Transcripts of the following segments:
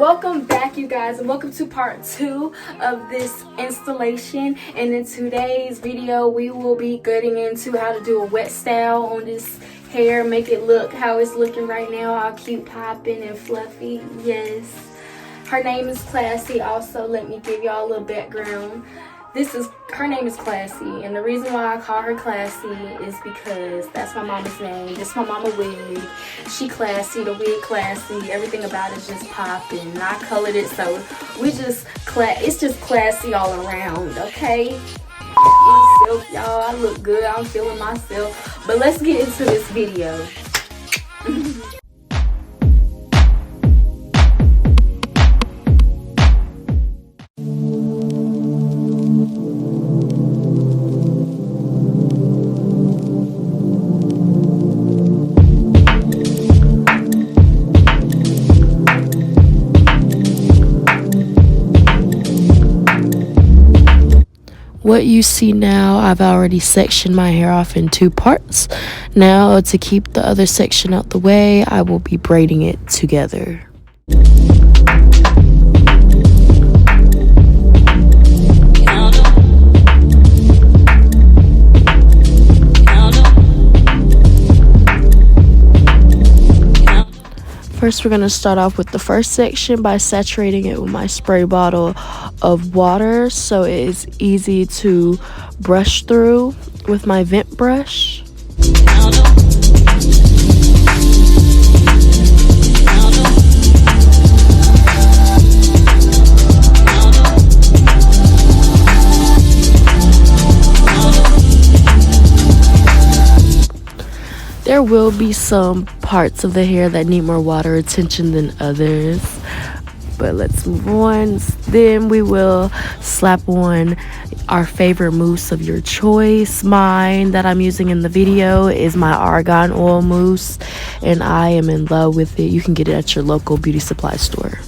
Welcome back, you guys, and welcome to part 2 of this installation. And in today's video we will be getting into how to do a wet style on this hair, make it look how it's looking right now, all cute, popping and fluffy. Yes, her name is Classy. Also, let me give y'all a little background. Her name is Classy, and the reason why I call her Classy is because that's my mama's name. This is my mama wig. She classy, the wig classy, everything about it is just popping. I colored it, so it's just classy all around, okay? Myself, y'all, I look good, I'm feeling myself. But let's get into this video. What you see now, I've already sectioned my hair off in 2 parts. Now, to keep the other section out the way, I will be braiding it together. First, we're going to start off with the first section by saturating it with my spray bottle of water so it is easy to brush through with my vent brush. There will be some parts of the hair that need more water attention than others, but let's move on. Then we will slap on our favorite mousse of your choice. Mine that I'm using in the video is my argan oil mousse, and I am in love with it. You can get it at your local beauty supply store.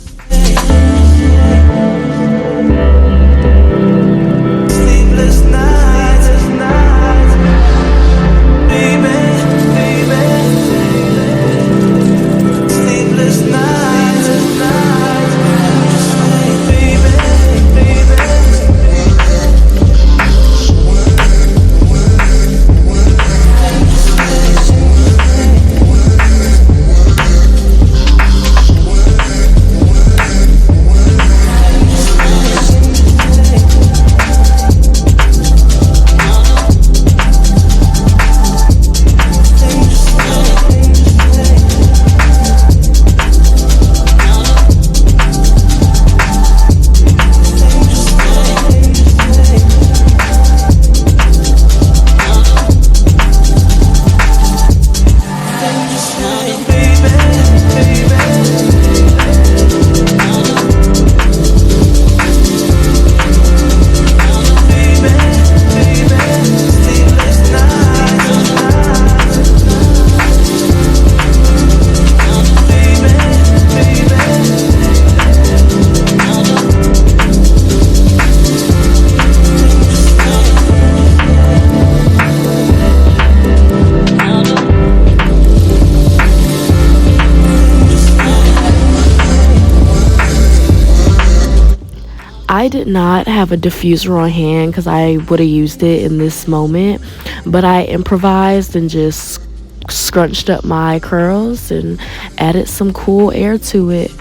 I did not have a diffuser on hand because I would have used it in this moment, but I improvised and just scrunched up my curls and added some cool air to it.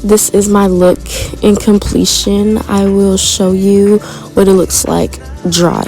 This is my look in completion. I will show you what it looks like dry.